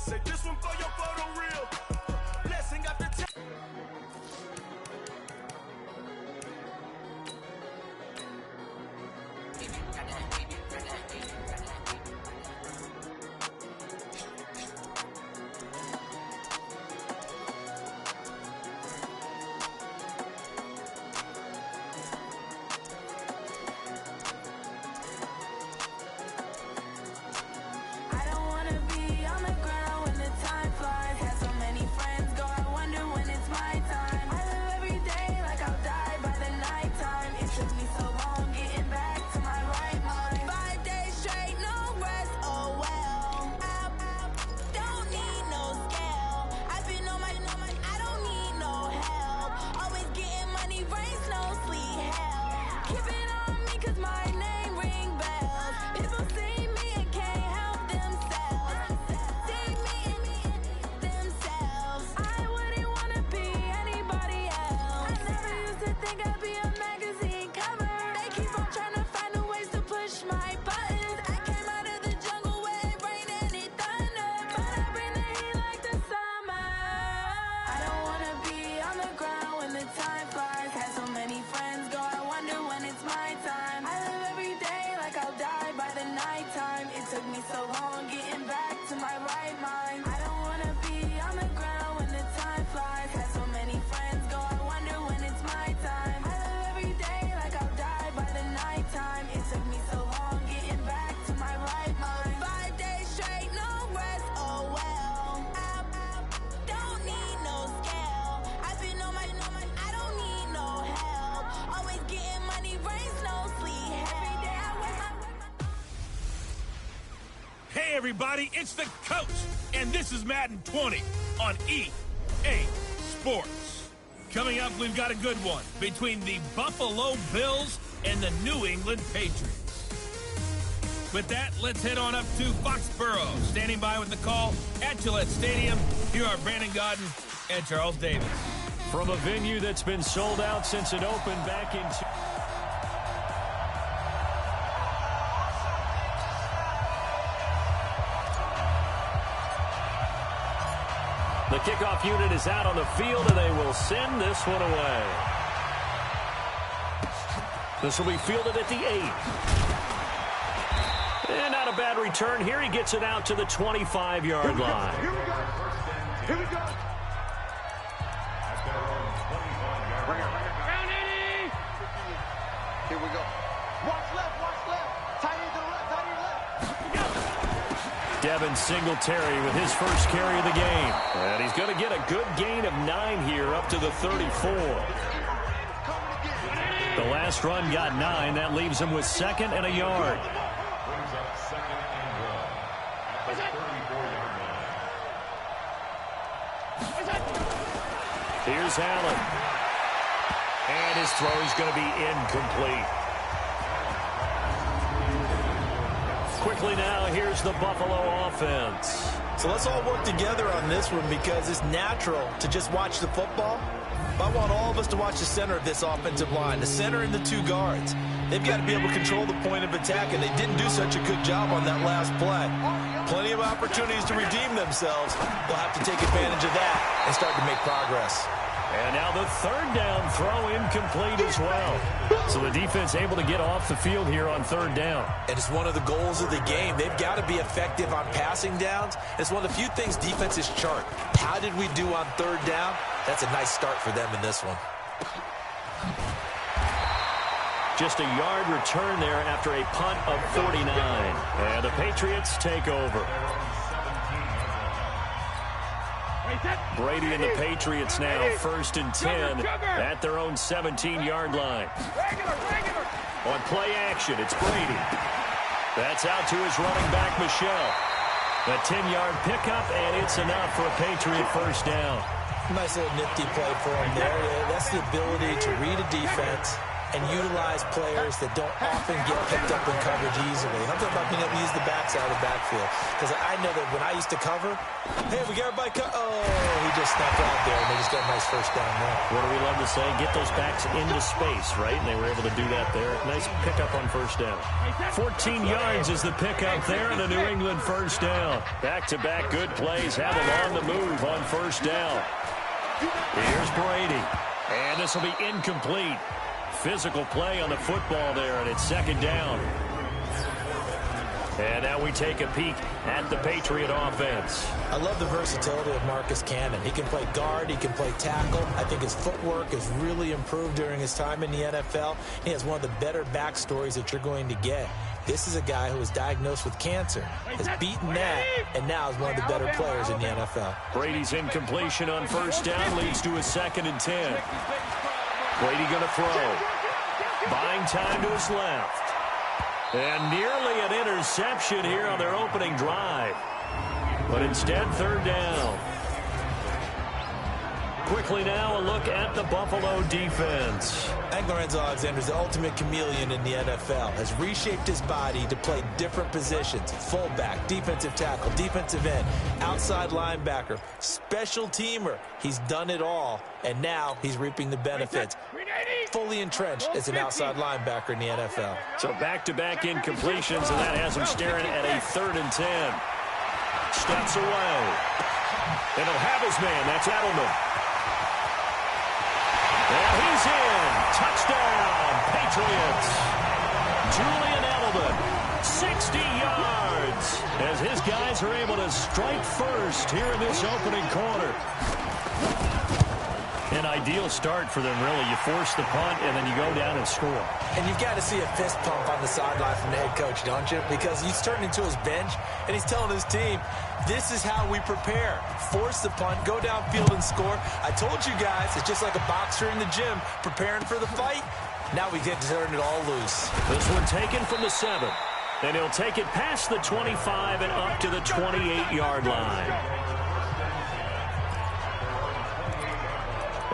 Say this one for your photo real. Blessing after time. Hey everybody, it's the coach, and this is Madden 20 on EA Sports. Coming up, we've got a good one between the Buffalo Bills and the New England Patriots. With that, let's head on up to Foxborough. Standing by with the call at Gillette Stadium, here are Brandon Gaudin and Charles Davis. From a venue that's been sold out since it opened back in... The kickoff unit is out on the field, and they will send this one away. This will be fielded at the 8. And not a bad return here. He gets it out to the 25-yard line. Here we go. Here we go. Bring it. Round 80. Here we go. Watch left. Tight end to the left, tight end to the left. Devin Singletary with his first carry of the game. And he's going to get a good gain of 9 here up to the 34. The last run got 9. That leaves him with 2nd and a yard. Here's Allen. And his throw is going to be incomplete. Quickly now, here's the Buffalo offense. So let's all work together on this one because it's natural to just watch the football. But I want all of us to watch the center of this offensive line, the center and the 2 guards. They've got to be able to control the point of attack, and they didn't do such a good job on that last play. Plenty of opportunities to redeem themselves. They'll have to take advantage of that and start to make progress. And now the 3rd down throw incomplete as well. So the defense able to get off the field here on 3rd down. And it's one of the goals of the game. They've got to be effective on passing downs. It's one of the few things defenses chart. How did we do on 3rd down? That's a nice start for them in this one. Just a yard return there after a punt of 49. And the Patriots take over. Brady and the Patriots now 1st and 10 at their own 17-yard line. On play action, it's Brady. That's out to his running back, Michel. A 10-yard pickup, and it's enough for a Patriot first down. Nice little nifty play for him there. That's the ability to read a defense and utilize players that don't often get picked up in coverage easily. And I'm talking about being able to use the backside of the backfield. Because I know that when I used to cover, hey, we got everybody he just snapped out there, and they just got a nice first down there. What do we love to say? Get those backs into space, right? And they were able to do that there. Nice pickup on first down. 14 yards is the pickup there, and a New England first down. Back-to-back good plays have them on the move on first down. Here's Brady. And this will be incomplete. Physical play on the football there, and it's second down. And now we take a peek at the Patriot offense. I love the versatility of Marcus Cannon. He can play guard. He can play tackle. I think his footwork has really improved during his time in the NFL. He has one of the better backstories that you're going to get. This is a guy who was diagnosed with cancer, has beaten that, and now is one of the better players in the NFL. Brady's incompletion on first down leads to a 2nd and 10. Brady going to throw. Buying time to his left. And nearly an interception here on their opening drive. But instead, 3rd down. Quickly now, a look at the Buffalo defense. I think Lorenzo Alexander is the ultimate chameleon in the NFL. Has reshaped his body to play different positions. Fullback, defensive tackle, defensive end, outside linebacker, special teamer. He's done it all, and now he's reaping the benefits. Fully entrenched as an outside linebacker in the NFL. So back-to-back incompletions, and that has him staring at a 3rd and 10. Steps away. And he'll have his man. That's Edelman. And he's in. Touchdown, Patriots. Julian Edelman, 60 yards, as his guys are able to strike first here in this opening quarter. An ideal start for them, really. You force the punt, and then you go down and score. And you've got to see a fist pump on the sideline from the head coach, don't you? Because he's turning into his bench, and he's telling his team, this is how we prepare. Force the punt, go downfield and score. I told you guys, it's just like a boxer in the gym preparing for the fight. Now we get to turn it all loose. This one taken from the 7. And he'll take it past the 25 and up to the 28-yard line.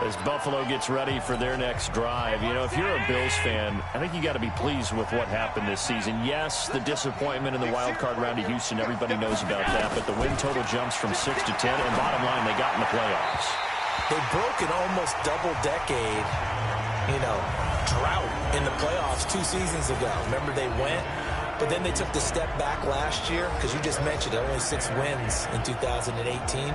As Buffalo gets ready for their next drive. You know, if you're a Bills fan, I think you got to be pleased with what happened this season. Yes, the disappointment in the wild card round to Houston, everybody knows about that, but the win total jumps from 6 to 10, and bottom line, they got in the playoffs. They broke an almost double-decade, drought in the playoffs 2 seasons ago. Remember, they went, but then they took the step back last year, because you just mentioned it, only 6 wins in 2018.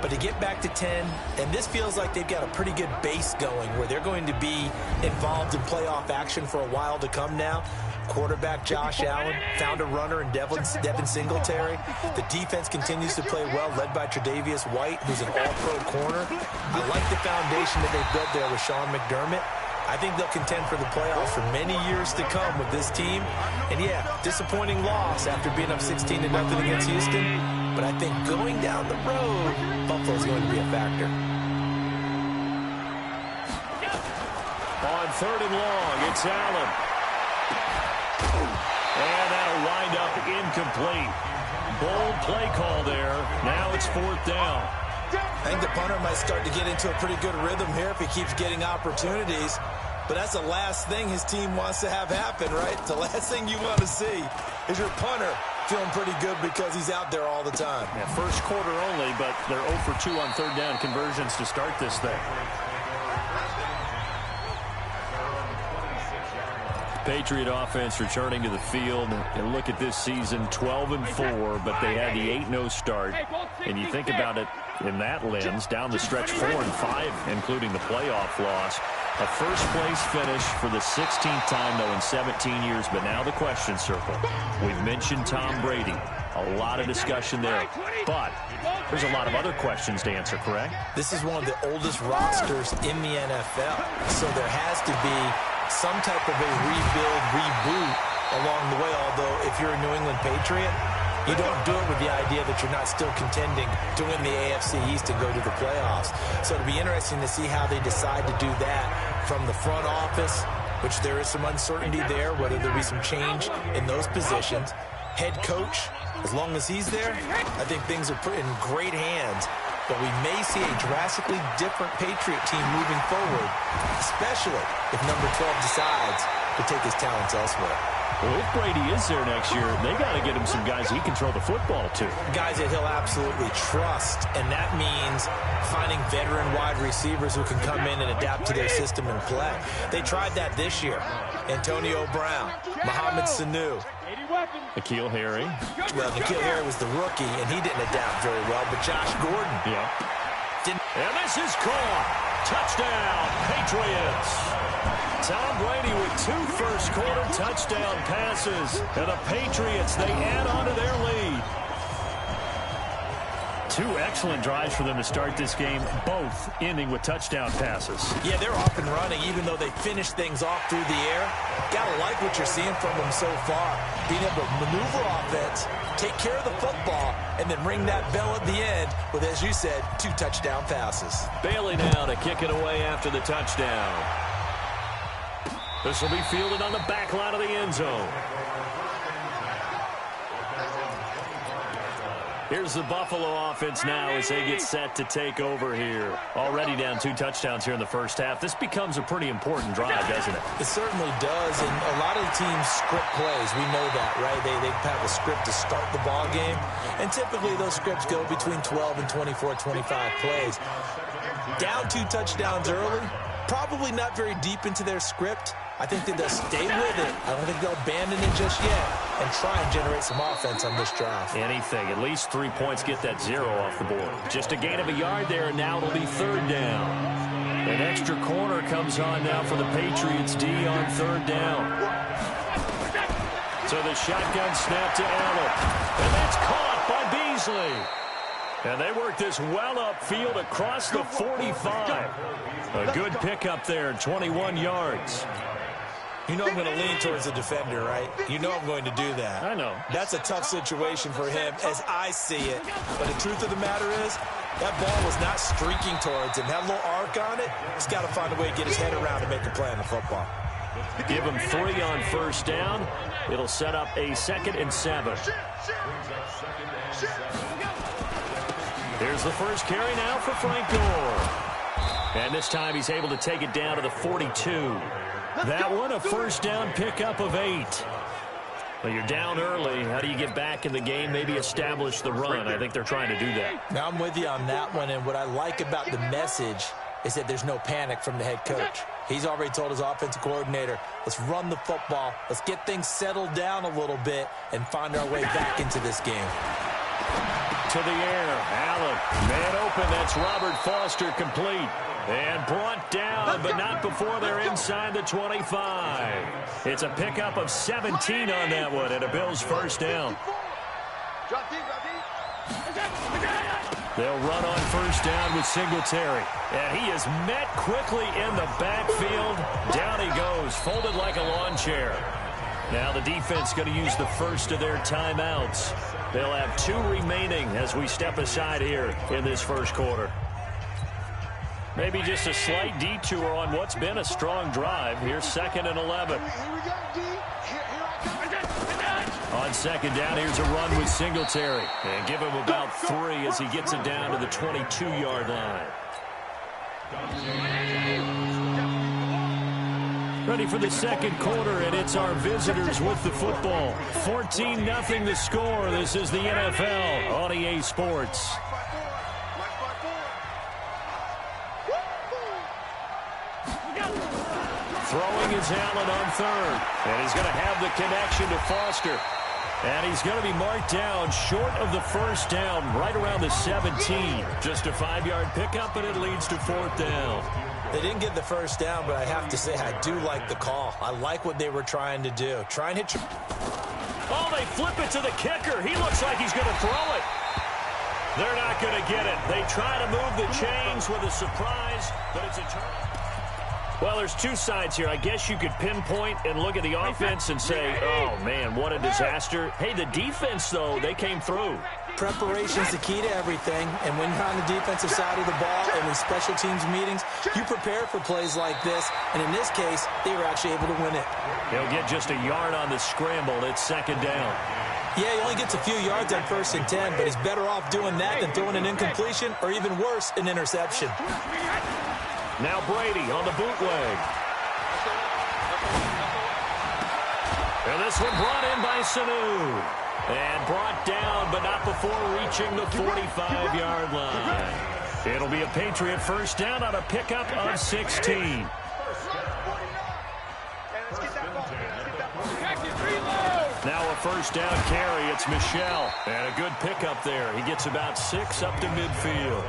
But to get back to 10, and this feels like they've got a pretty good base going where they're going to be involved in playoff action for a while to come now. Quarterback Josh Allen found a runner in Devin Singletary. The defense continues to play well, led by Tre'Davious White, who's an all-pro corner. I like the foundation that they built there with Sean McDermott. I think they'll contend for the playoffs for many years to come with this team. And yeah, disappointing loss after being up 16-0 against Houston. But I think going down the road, Buffalo's going to be a factor. On 3rd and long, it's Allen. And that'll wind up incomplete. Bold play call there. Now it's 4th down. I think the punter might start to get into a pretty good rhythm here if he keeps getting opportunities. But that's the last thing his team wants to have happen, right? The last thing you want to see is your punter feeling pretty good because he's out there all the time. Yeah, first quarter only, but they're 0 for 2 on 3rd down conversions to start this thing. Patriot offense returning to the field. And look at this season, 12-4, but they had the 8-0 start. And you think about it in that lens, down the stretch 4-5, including the playoff loss. A first-place finish for the 16th time, though, in 17 years. But now the question circle. We've mentioned Tom Brady. A lot of discussion there. But there's a lot of other questions to answer, correct? This is one of the oldest rosters in the NFL. So there has to be some type of a rebuild, reboot along the way. Although if you're a New England Patriot, you don't do it with the idea that you're not still contending to win the AFC East and go to the playoffs. So it'll be interesting to see how they decide to do that from the front office, which there is some uncertainty there, whether there'll be some change in those positions. Head coach, as long as he's there, I think things are put in great hands but we may see a drastically different Patriot team moving forward, especially if number 12 decides to take his talents elsewhere. Well, if Brady is there next year, they got to get him some guys he can throw the football to. Guys that he'll absolutely trust, and that means finding veteran wide receivers who can come in and adapt to their system and play. They tried that this year. Antonio Brown, Mohamed Sanu. N'Keal Harry. Well, N'Keal Harry was the rookie, and he didn't adapt very well, but Josh Gordon. Yeah. And this is caught. Touchdown, Patriots. Tom Brady with 2 first-quarter touchdown passes. And the Patriots, they add on to their lead. 2 excellent drives for them to start this game, both ending with touchdown passes. Yeah, they're off and running, even though they finished things off through the air. Gotta like what you're seeing from them so far. Being able to maneuver offense, take care of the football, and then ring that bell at the end with, as you said, 2 touchdown passes. Bailey now to kick it away after the touchdown. This will be fielded on the back line of the end zone. Here's the Buffalo offense now as they get set to take over here. Already down 2 touchdowns here in the first half. This becomes a pretty important drive, doesn't it? It certainly does, and a lot of the teams script plays. We know that, right? They have a script to start the ball game, and typically those scripts go between 12 and 24, 25 plays. Down 2 touchdowns early, probably not very deep into their script. I think that they'll stay with it. I don't think they'll abandon it just yet and try and generate some offense on this drive. Anything. At least 3 points get that 0 off the board. Just a gain of a yard there, and now it'll be 3rd down. An extra corner comes on now for the Patriots D on 3rd down. So the shotgun snap to Allen. And that's caught by Beasley. And they work this well upfield across the 45. A good pickup there, 21 yards. You know I'm going to lean towards the defender, right? You know I'm going to do that. I know. That's a tough situation for him as I see it. But the truth of the matter is, that ball was not streaking towards him. That little arc on it, he's got to find a way to get his head around and make a play on the football. Give him 3 on 1st down. It'll set up a 2nd and 7. Here's the first carry now for Frank Gore. And this time he's able to take it down to the 42. That one, a 1st down pickup of 8. Well, you're down early. How do you get back in the game, maybe establish the run? I think they're trying to do that. Now, I'm with you on that one, and what I like about the message is that there's no panic from the head coach. He's already told his offensive coordinator, let's run the football, let's get things settled down a little bit, and find our way back into this game. To the air, Allen, man open, that's Robert Foster complete. And brought down, but not before they're inside the 25. It's a pickup of 17 on that one, and a Bills 1st down. They'll run on 1st down with Singletary. And he is met quickly in the backfield. Down he goes, folded like a lawn chair. Now the defense going to use the first of their timeouts. They'll have 2 remaining as we step aside here in this 1st quarter. Maybe just a slight detour on what's been a strong drive. Here's 2nd and 11. On 2nd down, here's a run with Singletary. And give him about 3 as he gets it down to the 22-yard line. Ready for the 2nd quarter, and it's our visitors with the football. 14-0 the score. This is the NFL on EA Sports. Throwing is Allen on 3rd. And he's going to have the connection to Foster. And he's going to be marked down short of the 1st down, right around the 17. Just a 5-yard pickup, and it leads to 4th down. They didn't get the 1st down, but I have to say I do like the call. I like what they were trying to do. Try and hit your... Oh, they flip it to the kicker. He looks like he's going to throw it. They're not going to get it. They try to move the chains with a surprise, but it's a turn. Well, there's 2 sides here. I guess you could pinpoint and look at the offense and say, oh, man, what a disaster. Hey, the defense, though, they came through. Preparation's the key to everything, and when you're on the defensive side of the ball and in special teams meetings, you prepare for plays like this, and in this case, they were actually able to win it. He'll get just a yard on the scramble. It's 2nd down. Yeah, he only gets a few yards on 1st and 10, but he's better off doing that than throwing an incompletion or even worse, an interception. Now Brady on the bootleg. And this one brought in by Sanu. And brought down, but not before reaching the 45-yard line. It'll be a Patriot first down on a pickup of 16. Now a first down carry. It's Michel. And a good pickup there. He gets about 6 up to midfield.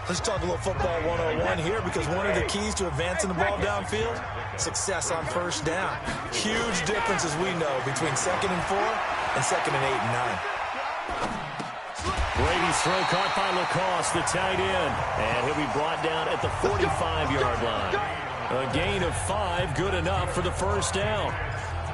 Let's talk a little football 101 here, because one of the keys to advancing the ball downfield, success on first down. Huge difference, as we know, between 2nd and 4 and 2nd and 8 and 9. Brady's throw caught by Lacoste, the tight end. And he'll be brought down at the 45-yard line. A gain of 5, good enough for the first down.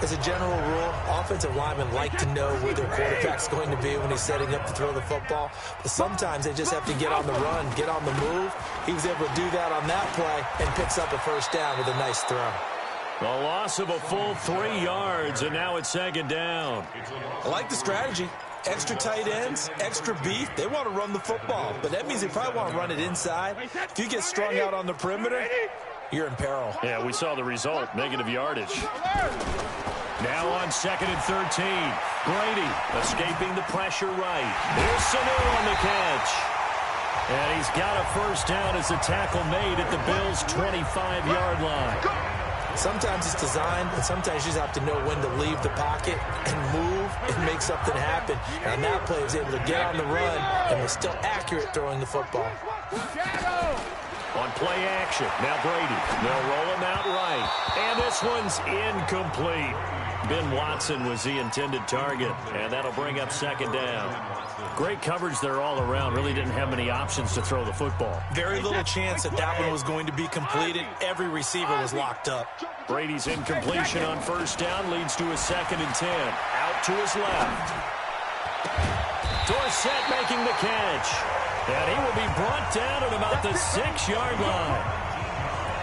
As a general rule, offensive linemen like to know where their quarterback's going to be when he's setting up to throw the football. But sometimes they just have to get on the run, get on the move. He was able to do that on that play and picks up a first down with a nice throw. A loss of a full 3 yards, and now it's 2nd down. I like the strategy. Extra tight ends, extra beef. They want to run the football, but that means they probably want to run it inside. If you get strung out on the perimeter, you're in peril. Yeah, we saw the result, negative yardage. Now on 2nd and 13. Brady escaping the pressure right. Here's Sanu on the catch. And he's got a first down as the tackle made at the Bills' 25-yard line. Sometimes it's designed, and sometimes you just have to know when to leave the pocket and move and make something happen. And on that play, he was able to get on the run and was still accurate throwing the football. On play action, now Brady. They'll roll him out right. And this one's incomplete. Ben Watson was the intended target, and that'll bring up 2nd down. Great coverage there all around. Really didn't have many options to throw the football. Very little chance that that one was going to be completed. Every receiver was locked up. Brady's incompletion on first down leads to a 2nd and 10. Out to his left. Dorsett making the catch. And he will be brought down at about the 6-yard line.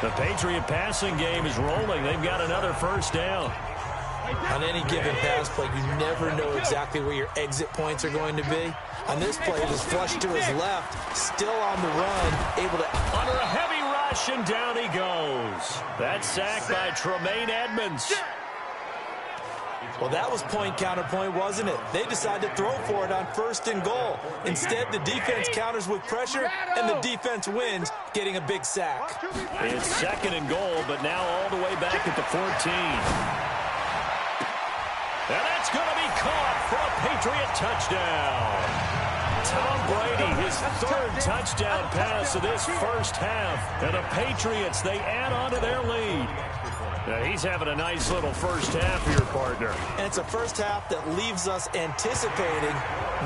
The Patriot passing game is rolling. They've got another first down. On any given pass play, you never know exactly where your exit points are going to be. On this play, it was flushed to his left, still on the run, able to... Under a heavy rush, and down he goes. That's sacked by Tremaine Edmonds. Well, that was point-counterpoint, wasn't it? They decided to throw for it on 1st and goal. Instead, the defense counters with pressure, and the defense wins, getting a big sack. It's 2nd and goal, but now all the way back at the 14. And that's going to be caught for a Patriot touchdown. Tom Brady, his 3rd touchdown pass of this first half. And the Patriots, they add on to their lead. Now, he's having a nice little first half here, partner. And it's a first half that leaves us anticipating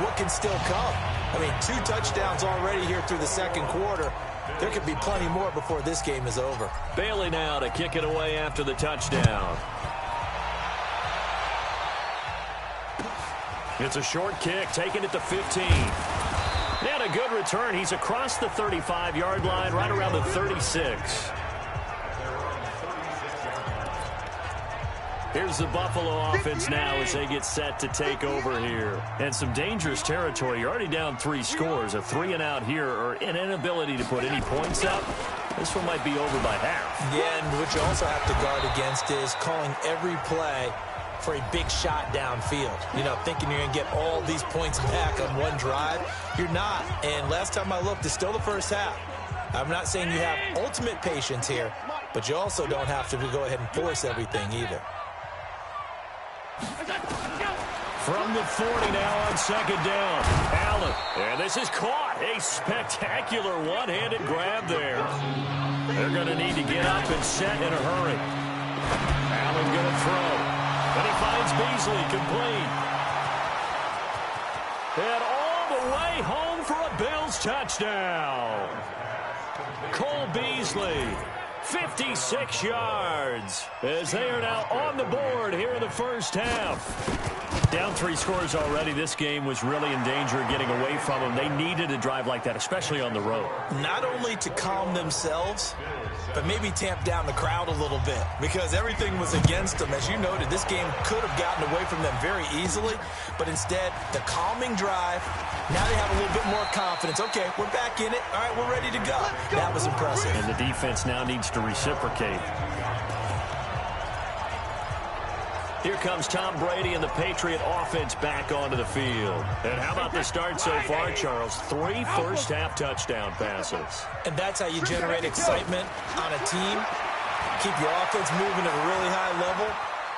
what can still come. I mean, 2 touchdowns already here through the 2nd quarter. There could be plenty more before this game is over. Bailey now to kick it away after the touchdown. It's a short kick, taken at the 15. And a good return. He's across the 35-yard line, right around the 36. Here's the Buffalo offense now as they get set to take over here. And some dangerous territory. You're already down 3 scores. A 3-and-out here, or an inability to put any points up. This one might be over by half. Yeah, and what you also have to guard against is calling every play for a big shot downfield. You know, thinking you're going to get all these points back on one drive. You're not. And last time I looked, it's still the first half. I'm not saying you have ultimate patience here, but you also don't have to go ahead and force everything either. From the 40 now on 2nd down. Allen. And this is caught. A spectacular one-handed grab there. They're going to need to get up and set in a hurry. Allen going to throw. And he finds Beasley complete. And all the way home for a Bills touchdown. Cole Beasley, 56 yards, as they are now on the board here in the first half. Down 3 scores already. This game was really in danger of getting away from them. They needed a drive like that, especially on the road. Not only to calm themselves, but maybe tamp down the crowd a little bit because everything was against them. As you noted, this game could have gotten away from them very easily, but instead, the calming drive, now they have a little bit more confidence. Okay, we're back in it. All right, we're ready to go. That was impressive. And the defense now needs to reciprocate. Here comes Tom Brady and the Patriot offense back onto the field. And how about the start so far, Charles? 3 first-half touchdown passes. And that's how you generate excitement on a team, keep your offense moving at a really high level.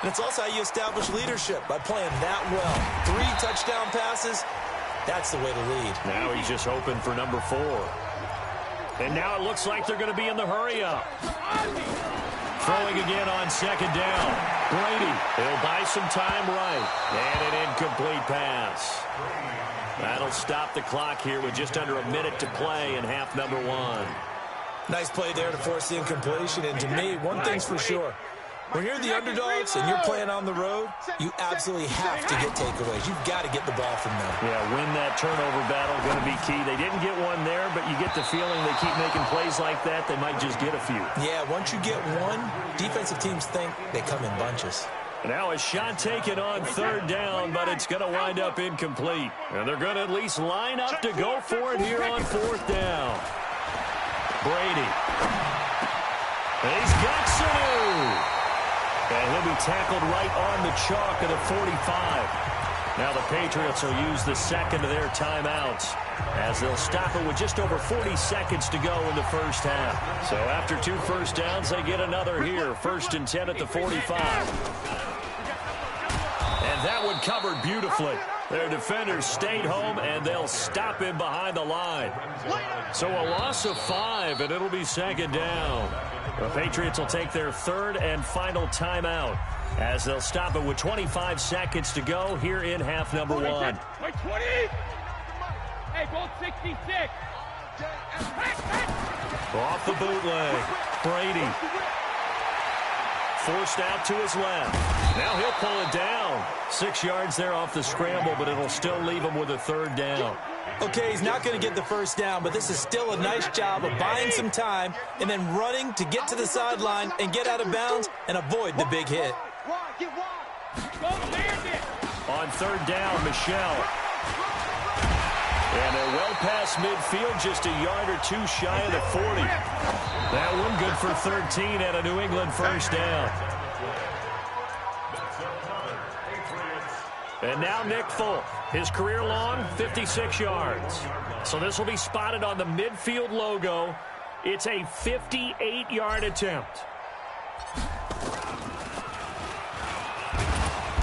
And it's also how you establish leadership by playing that well. 3 touchdown passes, that's the way to lead. Now he's just hoping for number 4. And now it looks like they're going to be in the hurry-up. Throwing again on second down. Brady, he'll buy some time right. And an incomplete pass. That'll stop the clock here with just under a minute to play in half number 1. Nice play there to force the incompletion. And to me, one thing's for sure. When you're the underdogs and you're playing on the road, you absolutely have to get takeaways. You've got to get the ball from them. Yeah, win that turnover battle, going to be key. They didn't get one there, but you get the feeling they keep making plays like that, they might just get a few. Yeah, once you get one, defensive teams think they come in bunches. Now a shot taken on third down, but it's going to wind up incomplete. And they're going to at least line up to go for it here on fourth down. Brady. He's got Sanu. And he'll be tackled right on the chalk of the 45. Now the Patriots will use the second of their timeouts as they'll stop it with just over 40 seconds to go in the first half. So after 2 first downs, they get another here. 1st and 10 at the 45. And that one covered beautifully. Their defenders stayed home, and they'll stop him behind the line. So a loss of 5, and it'll be second down. The Patriots will take their 3rd and final timeout as they'll stop it with 25 seconds to go here in half number 1. 20. Hey, goal 66. Off the bootleg. Brady. Forced out to his left. Now he'll pull it down. 6 yards there off the scramble, but it'll still leave him with a 3rd down. Okay, he's not going to get the first down, but this is still a nice job of buying some time and then running to get to the sideline and get out of bounds and avoid the big hit. On 3rd down, Michelle. And they're well past midfield, just a yard or 2 shy of the 40. That one good for 13 and a New England first down. And now Nick Folk, his career long, 56 yards. So this will be spotted on the midfield logo. It's a 58-yard attempt.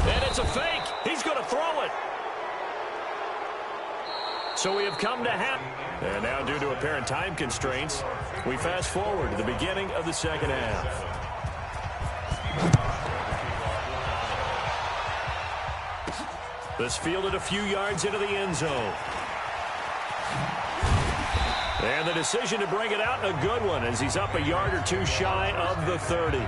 And it's a fake. He's going to throw it. So we have come to half. And now due to apparent time constraints, we fast forward to the beginning of the second half. This fielded a few yards into the end zone. And the decision to bring it out, a good one, as he's up a yard or 2 shy of the 30.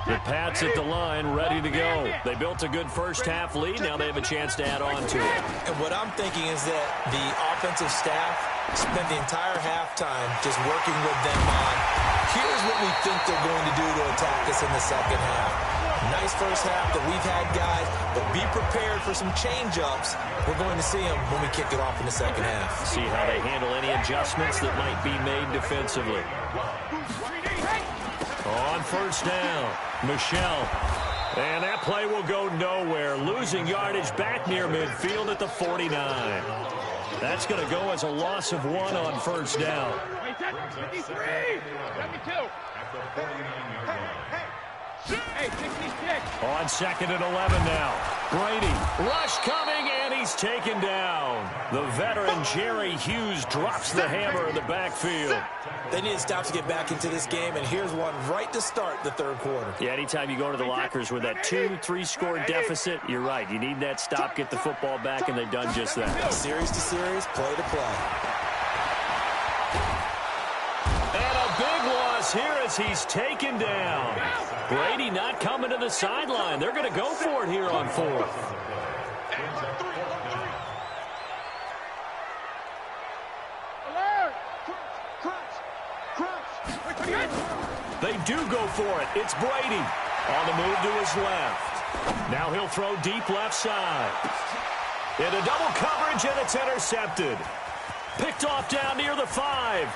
The Pats at the line, ready to go. They built a good first half lead. Now they have a chance to add on to it. And what I'm thinking is that the offensive staff spent the entire halftime just working with them on, here's what we think they're going to do to attack us in the second half. Nice first half that we've had, guys, but be prepared for some change-ups. We're going to see them when we kick it off in the second half. See how they handle any adjustments that might be made defensively. On first down, Michelle. And that play will go nowhere. Losing yardage back near midfield at the 49. That's going to go as a loss of 1 on first down. 53. 72. Hey, 66. On 2nd and 11 now. Brady, rush coming, and he's taken down. The veteran Jerry Hughes drops the hammer in the backfield. They need to stop to get back into this game, and here's one right to start the 3rd quarter. Yeah, anytime you go to the lockers with that 2-3 score deficit, you're right. You need that stop, get the football back, and they've done just that. Series to series, play to play. And a big loss is here as he's taken down. Brady not coming to the sideline. They're going to go for it here on 4th. They do go for it. It's Brady on the move to his left. Now he'll throw deep left side. Into double coverage, and it's intercepted. Picked off down near the 5.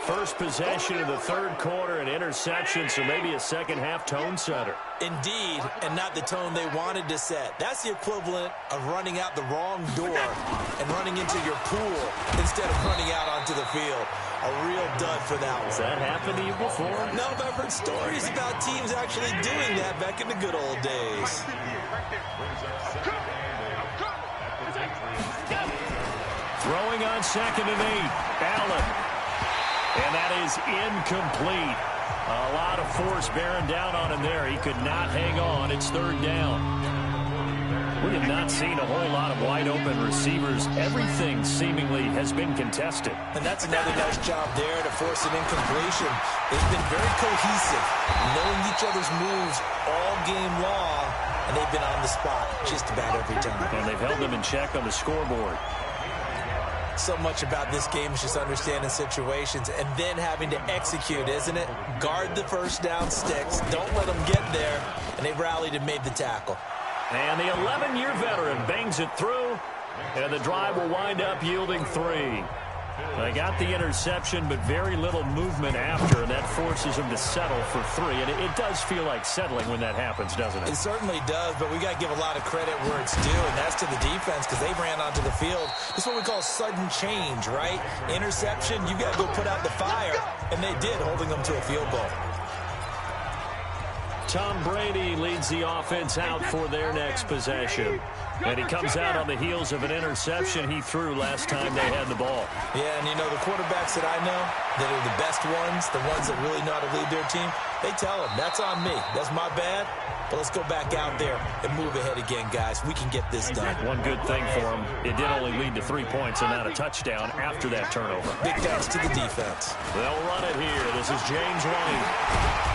First possession of the 3rd quarter, an interception, so maybe a second-half tone setter. Indeed, and not the tone they wanted to set. That's the equivalent of running out the wrong door and running into your pool instead of running out onto the field. A real dud for that one. Has that happened to you before? No, but I've heard stories about teams actually doing that back in the good old days. Throwing on 2nd and 8. Allen. And that is incomplete. A lot of force bearing down on him there. He could not hang on. It's 3rd down. We have not seen a whole lot of wide-open receivers. Everything seemingly has been contested. And that's another nice job there to force an incompletion. They've been very cohesive, knowing each other's moves all game long, and they've been on the spot just about every time. And they've held them in check on the scoreboard. So much about this game is just understanding situations and then having to execute, isn't it? Guard the first down sticks. Don't let them get there. And they rallied and made the tackle. And the 11-year veteran bangs it through. And the drive will wind up yielding 3. They got the interception, but very little movement after, and that forces them to settle for 3. And it does feel like settling when that happens, doesn't it? It certainly does, but we got to give a lot of credit where it's due, and that's to the defense because they ran onto the field. This is what we call sudden change, right? Interception, you got to go put out the fire, and they did, holding them to a field goal. Tom Brady leads the offense out for their next possession. And he comes out on the heels of an interception he threw last time they had the ball. Yeah, and you know, the quarterbacks that I know that are the best ones, the ones that really know how to lead their team, they tell them, that's on me. That's my bad. But let's go back out there and move ahead again, guys. We can get this done. One good thing for him, it did only lead to 3 points and not a touchdown after that turnover. Big thanks to the defense. They'll run it here. This is James running.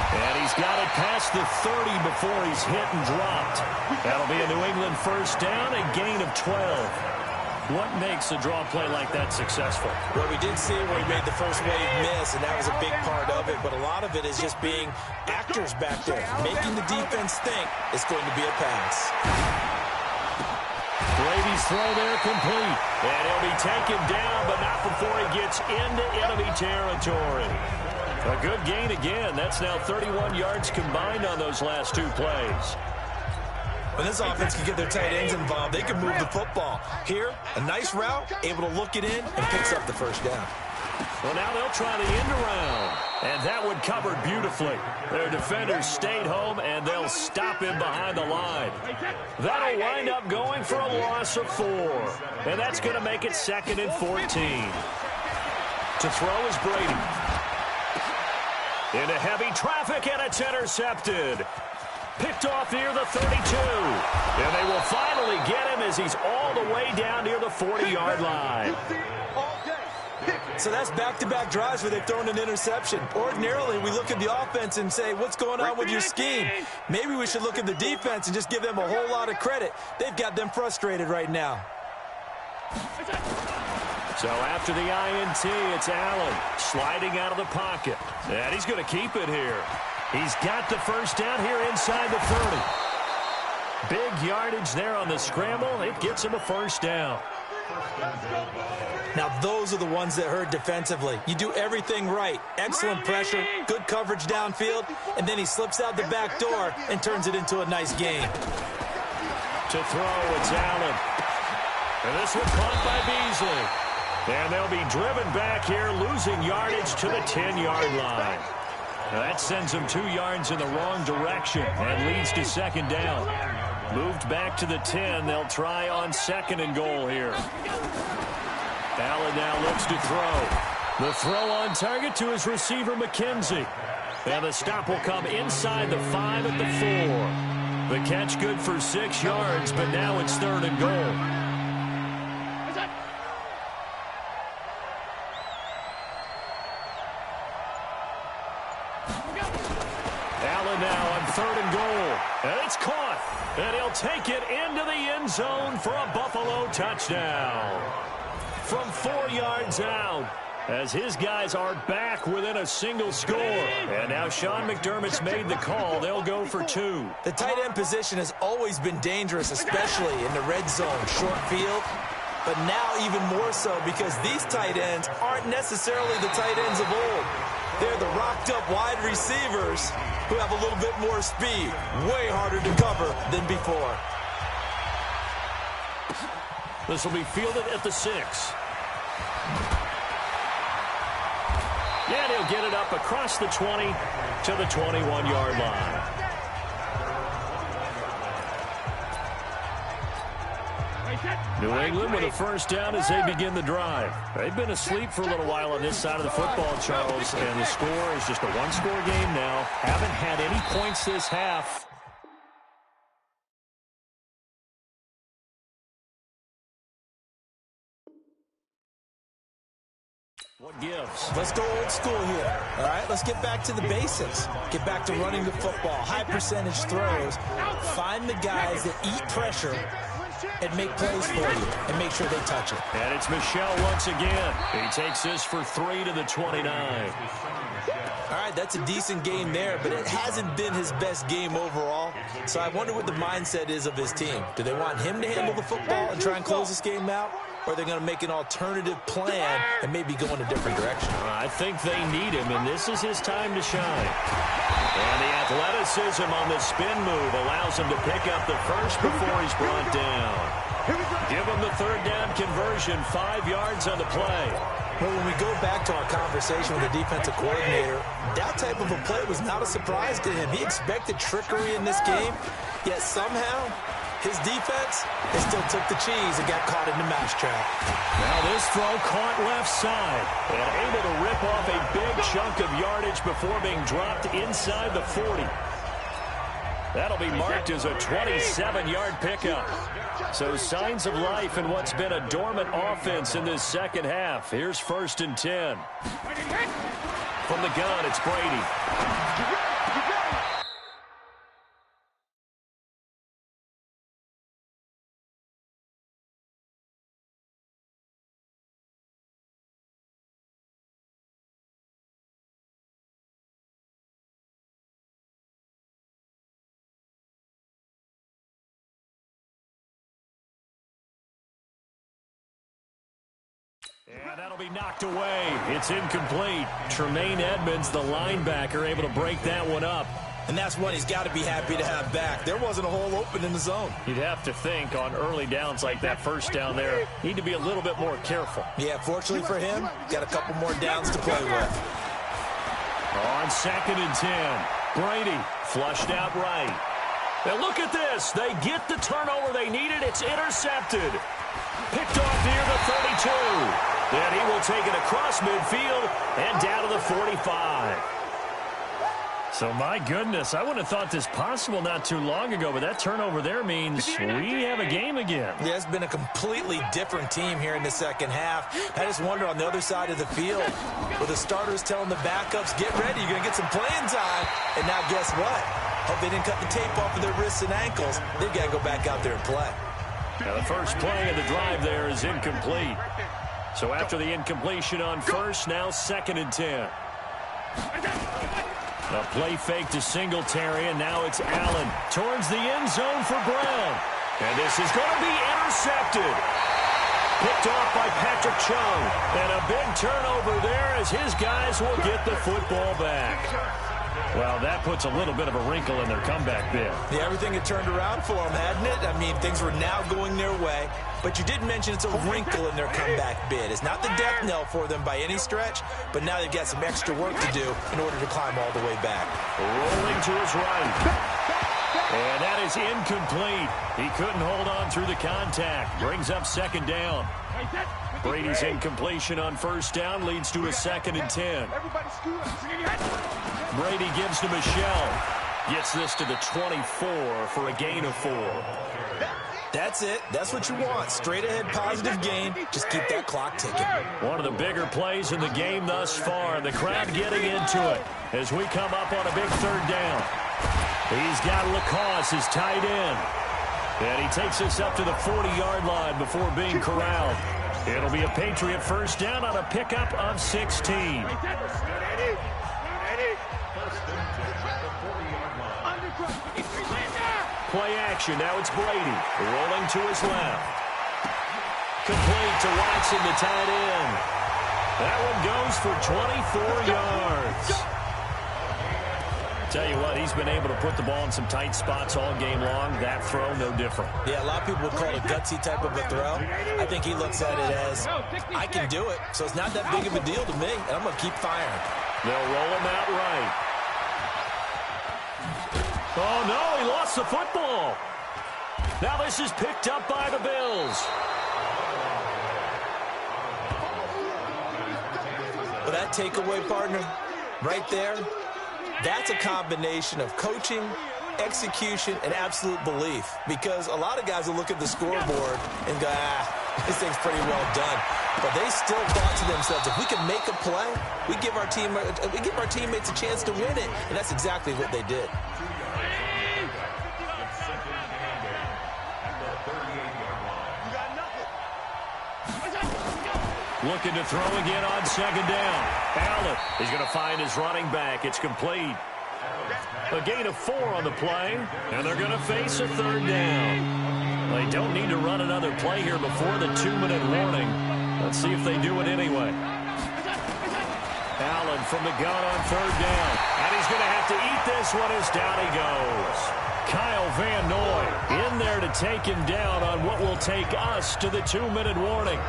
And he's got it past the 30 before he's hit and dropped. That'll be a New England first down, a gain of 12. What makes a draw play like that successful? Well, we did see where he made the first wave miss, and that was a big part of it. But a lot of it is just being actors back there, making the defense think it's going to be a pass. Brady's throw there complete. And he'll be taken down, but not before he gets into enemy territory. A good gain again. That's now 31 yards combined on those last 2 plays. When this offense can get their tight ends involved, they can move the football. Here, a nice route, able to look it in, and picks up the first down. Well, now they'll try the end around. And that one covered beautifully. Their defenders stayed home, and they'll stop him behind the line. That'll wind up going for a loss of 4. And that's going to make it 2nd and 14. To throw is Brady. Into heavy traffic, and it's intercepted. Picked off near the 32. And they will finally get him as he's all the way down near the 40-yard line. So that's back-to-back drives where they've thrown an interception. Ordinarily, we look at the offense and say, what's going on with your scheme? Maybe we should look at the defense and just give them a whole lot of credit. They've got them frustrated right now. So after the INT, it's Allen sliding out of the pocket. And he's going to keep it here. He's got the first down here inside the 30. Big yardage there on the scramble. It gets him a first down. Now, those are the ones that hurt defensively. You do everything right. Excellent pressure, good coverage downfield, and then he slips out the back door and turns it into a nice gain. To throw, it's Allen. And this one caught by Beasley. And they'll be driven back here, losing yardage to the 10-yard line. Now that sends them 2 yards in the wrong direction and leads to 2nd down. Moved back to the 10. They'll try on 2nd and goal here. Allen now looks to throw. The throw on target to his receiver, McKenzie. And the stop will come inside the 5 at the 4. The catch good for 6 yards, but now it's 3rd and goal. Allen now on 3rd and goal. And it's caught. And he'll take it into the end zone for a Buffalo touchdown. From 4 yards out, as his guys are back within a single score. And now Sean McDermott's made the call. They'll go for 2. The tight end position has always been dangerous, especially in the red zone, short field. But now even more so because these tight ends aren't necessarily the tight ends of old. They're the rocked-up wide receivers who have a little bit more speed. Way harder to cover than before. This will be fielded at the 6. And he'll get it up across the 20 to the 21-yard line. New England with a first down as they begin the drive. They've been asleep for a little while on this side of the football, Charles, and the score is just a one-score game now. Haven't had any points this half. What gives? Let's go old school here. All right, let's get back to the basics. Get back to running the football, high percentage throws. Find the guys that eat pressure and make plays for you and make sure they touch it. And it's Michel once again. He takes this for 3 to the 29. All right, that's a decent game there, but it hasn't been his best game overall. So I wonder what the mindset is of his team. Do they want him to handle the football and try and close this game out? Or are they going to make an alternative plan and maybe go in a different direction? I think they need him, and this is his time to shine. And the athleticism on the spin move allows him to pick up the first before he's brought down. Give him the 3rd down conversion, 5 yards on the play. Well, when we go back to our conversation with the defensive coordinator, that type of a play was not a surprise to him. He expected trickery in this game, yet somehow his defense, they still took the cheese and got caught in the mousetrap. Now this throw caught left side and able to rip off a big chunk of yardage before being dropped inside the 40. That'll be marked as a 27-yard pickup. So signs of life in what's been a dormant offense in this second half. Here's 1st and 10. From the gun, it's Brady. And that'll be knocked away. It's incomplete. Tremaine Edmonds, the linebacker, able to break that one up. And that's one he's got to be happy to have back. There wasn't a hole open in the zone. You'd have to think on early downs like that first down there, need to be a little bit more careful. Yeah, fortunately for him, got a couple more downs to play with. On 2nd and 10, Brady flushed out right. Now look at this. They get the turnover they needed. It's intercepted. Picked off near the 32. Then he will take it across midfield and down to the 45. So, my goodness, I wouldn't have thought this possible not too long ago, but that turnover there means we have a game again. Yeah, it's been a completely different team here in the second half. I just wonder on the other side of the field, with the starters telling the backups, get ready, you're going to get some playing time. And now guess what? Hope they didn't cut the tape off of their wrists and ankles. They've got to go back out there and play. Now, the first play of the drive there is incomplete. So after the incompletion on first, now 2nd and 10. A play fake to Singletary, and now it's Allen towards the end zone for Brown. And this is going to be intercepted. Picked off by Patrick Chung. And a big turnover there as his guys will get the football back. Well, that puts a little bit of a wrinkle in their comeback bid. Yeah, everything had turned around for them, hadn't it? I mean, things were now going their way. But you did mention it's a wrinkle in their comeback bid. It's not the death knell for them by any stretch, but now they've got some extra work to do in order to climb all the way back. Rolling to his right. And that is incomplete. He couldn't hold on through the contact. Brings up 2nd down. Brady's incompletion on first down leads to a 2nd and 10. Brady gives to Michel. Gets this to the 24 for a gain of 4. That's it. That's what you want. Straight ahead positive gain. Just keep that clock ticking. One of the bigger plays in the game thus far. The crowd getting into it as we come up on a big third down. He's got Lacoste, his tight end. And he takes us up to the 40-yard line before being corralled. It'll be a Patriot first down on a pickup of 16. Play action. Now it's Brady. Rolling to his left. Complete to Watson, the tight end. That one goes for 24 yards. Tell you what, he's been able to put the ball in some tight spots all game long. That throw, no different. Yeah, a lot of people would call it a gutsy type of a throw. I think he looks at it as, I can do it, so it's not that big of a deal to me, and I'm going to keep firing. They'll roll him out right. Oh, no, he lost the football. Now this is picked up by the Bills. Well, that takeaway, partner, right there, that's a combination of coaching, execution, and absolute belief. Because a lot of guys will look at the scoreboard and go, this thing's pretty well done. But they still thought to themselves, if we can make a play, we give our teammates a chance to win it. And that's exactly what they did. Looking to throw again on second down. Allen is going to find his running back. It's complete. A gain of 4 on the play, and they're going to face a third down. They don't need to run another play here before the 2-minute warning. Let's see if they do it anyway. Allen from the gun on third down. And he's going to have to eat this one as down he goes. Kyle Van Noy in there to take him down on what will take us to the 2-minute warning.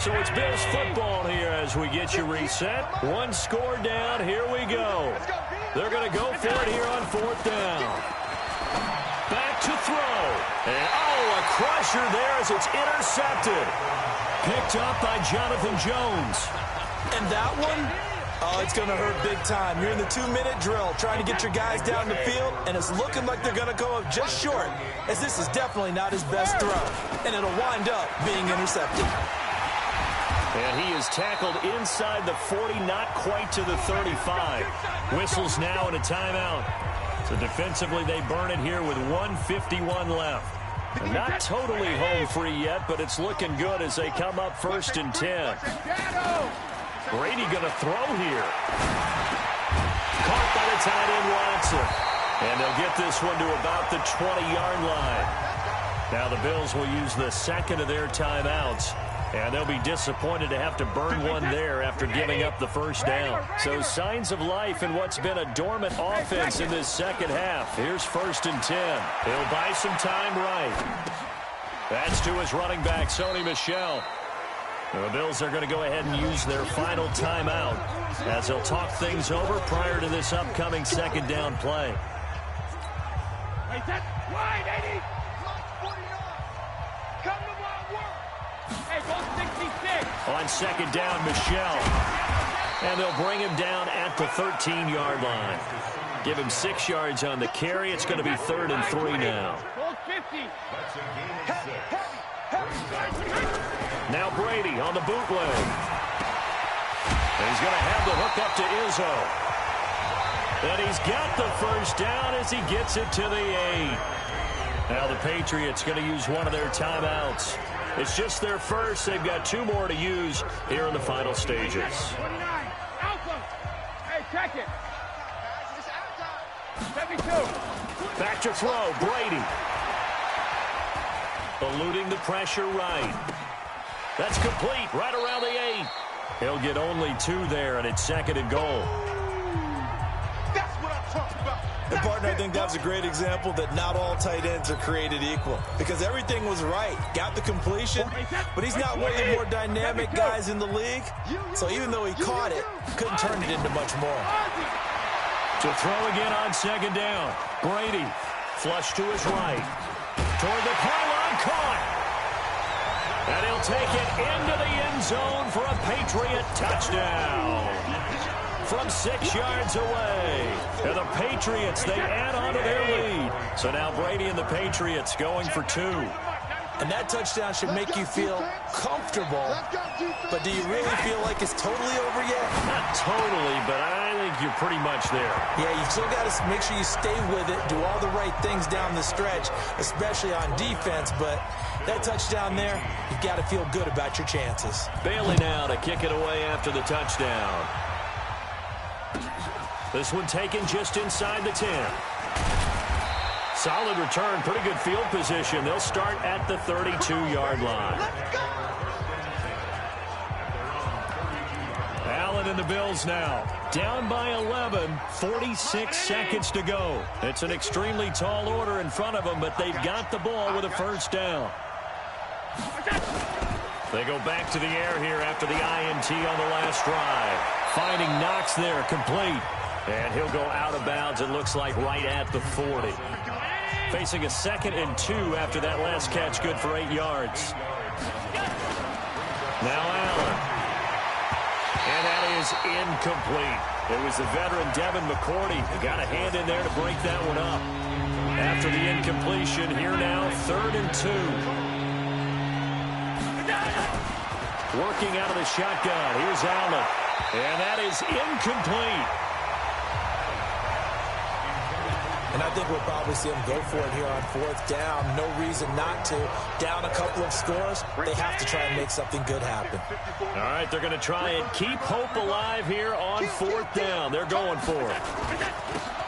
So it's Bills football here as we get you reset. One score down. Here we go. They're going to go for it here on fourth down. Back to throw. And, a crusher there as it's intercepted. Picked up by Jonathan Jones. And that one, it's going to hurt big time. You're in the 2-minute drill trying to get your guys down the field, and it's looking like they're going to go up just short, as this is definitely not his best throw. And it'll wind up being intercepted. And he is tackled inside the 40, not quite to the 35. Whistles now and a timeout. So defensively, they burn it here with 1:51 left. And not totally home free yet, but it's looking good as they come up 1st and 10. Brady going to throw here. Caught by the tight end Watson. And they'll get this one to about the 20-yard line. Now the Bills will use the second of their timeouts. And they'll be disappointed to have to burn one there after giving up the first down. So signs of life in what's been a dormant offense in this second half. Here's 1st and 10. He'll buy some time right. That's to his running back, Sony Michel. The Bills are going to go ahead and use their final timeout as they'll talk things over prior to this upcoming second down play. On second down, Michel. And they'll bring him down at the 13-yard line. Give him 6 yards on the carry. It's going to be 3rd and 3 now. Now Brady on the bootleg. And he's going to have the hook up to Izzo. And he's got the first down as he gets it to the 8. Now the Patriots going to use one of their timeouts. It's just their first. They've got 2 more to use here in the final stages. Hey, check it. Back to throw, Brady. Eluding the pressure right. That's complete right around the 8. He'll get only 2 there, and it's 2nd and goal. That's what I'm talking about. And, partner, I think that was a great example that not all tight ends are created equal. Because everything was right. Got the completion, but he's not one of the more dynamic guys in the league. So even though he caught it, couldn't turn it into much more. To throw again on second down. Brady, flush to his right. Toward the pylon, caught. And he'll take it into the end zone for a Patriot touchdown. from 6 yards away. And the Patriots, they add on to their lead. So now Brady and the Patriots going for 2. And that touchdown should make you feel comfortable. But do you really feel like it's totally over yet? Not totally, but I think you're pretty much there. Yeah, you still got to make sure you stay with it, do all the right things down the stretch, especially on defense. But that touchdown there, you've got to feel good about your chances. Bailey now to kick it away after the touchdown. This one taken just inside the 10. Solid return, pretty good field position. They'll start at the 32-yard line. Allen and the Bills now. Down by 11, 46 seconds to go. It's an extremely tall order in front of them, but they've got the ball with a first down. They go back to the air here after the INT on the last drive. Finding Knox there, complete. And he'll go out of bounds, it looks like, right at the 40. Facing a 2nd and 2 after that last catch, good for 8 yards. Now Allen. And that is incomplete. It was the veteran Devin McCourty who got a hand in there to break that one up. After the incompletion, here now, 3rd and 2. Working out of the shotgun. Here's Allen. And that is incomplete. And I think we'll probably see them go for it here on 4th down. No reason not to. Down a couple of scores, they have to try and make something good happen. All right, they're going to try and keep hope alive here on 4th down. They're going for it.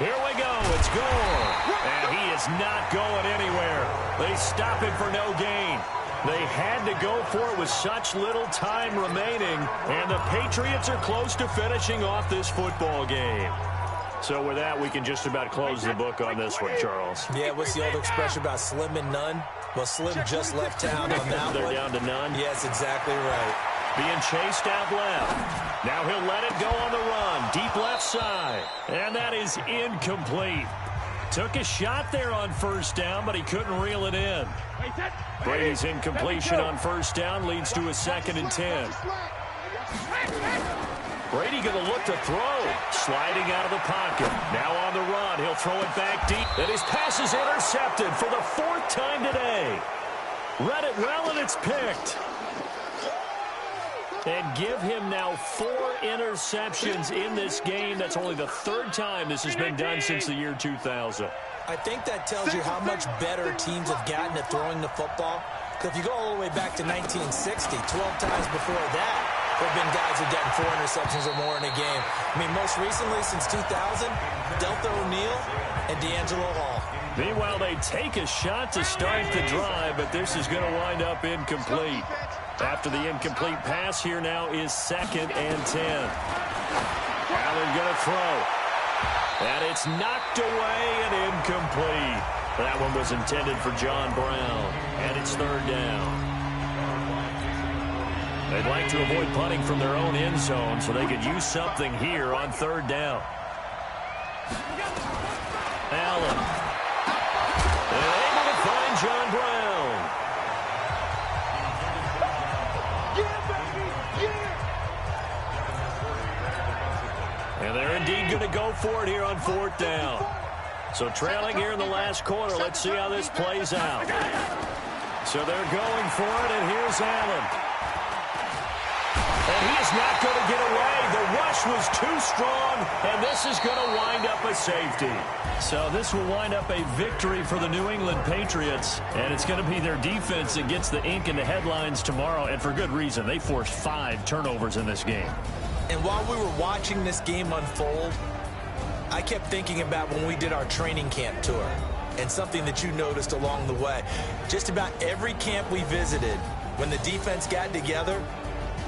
Here we go. It's Gore. And he is not going anywhere. They stop him for no gain. They had to go for it with such little time remaining. And the Patriots are close to finishing off this football game. So with that, we can just about close the book on this one, Charles. Yeah, what's the old expression about slim and none? Well, Slim just left town on that They're one. down to none. Yes, exactly right. Being chased out left. Now he'll let it go on the run. Deep left side. And that is incomplete. Took a shot there on 1st down, but he couldn't reel it in. Brady's incompletion on 1st down leads to a 2nd and 10. Brady going to look to throw. Sliding out of the pocket. Now on the run. He'll throw it back deep. And his pass is intercepted for the 4th time today. Read it well, and it's picked. And give him now 4 interceptions in this game. That's only the 3rd time this has been done since the year 2000. I think that tells you how much better teams have gotten at throwing the football. Because if you go all the way back to 1960, 12 times before that, there have been guys who've gotten 4 interceptions or more in a game. I mean, most recently, since 2000, Deltha O'Neal and D'Angelo Hall. Meanwhile, they take a shot to start the drive, but this is going to wind up incomplete. After the incomplete pass, here now is 2nd and 10. Allen going to throw. And it's knocked away and incomplete. That one was intended for John Brown. And it's 3rd down. They'd like to avoid punting from their own end zone so they could use something here on 3rd down. Allen. And able to find John Brown. And they're indeed going to go for it here on 4th down. So trailing here in the last quarter. Let's see how this plays out. So they're going for it, and here's Allen. And he is not going to get away. The rush was too strong, and this is going to wind up a safety. So this will wind up a victory for the New England Patriots, and it's going to be their defense that gets the ink in the headlines tomorrow, and for good reason. They forced 5 turnovers in this game. And while we were watching this game unfold, I kept thinking about when we did our training camp tour and something that you noticed along the way. Just about every camp we visited, when the defense got together,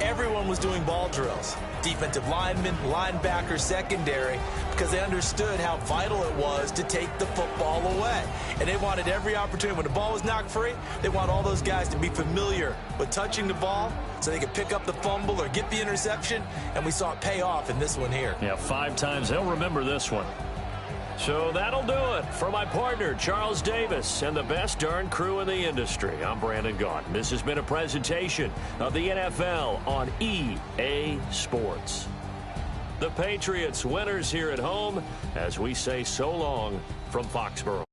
everyone was doing ball drills. Defensive linemen, linebackers, secondary, because they understood how vital it was to take the football away. And they wanted every opportunity. When the ball was knocked free, they want all those guys to be familiar with touching the ball so they could pick up the fumble or get the interception. And we saw it pay off in this one here. Yeah, 5 times. They'll remember this one. So that'll do it for my partner, Charles Davis, and the best darn crew in the industry. I'm Brandon Gaudin. This has been a presentation of the NFL on EA Sports. The Patriots winners here at home as we say so long from Foxborough.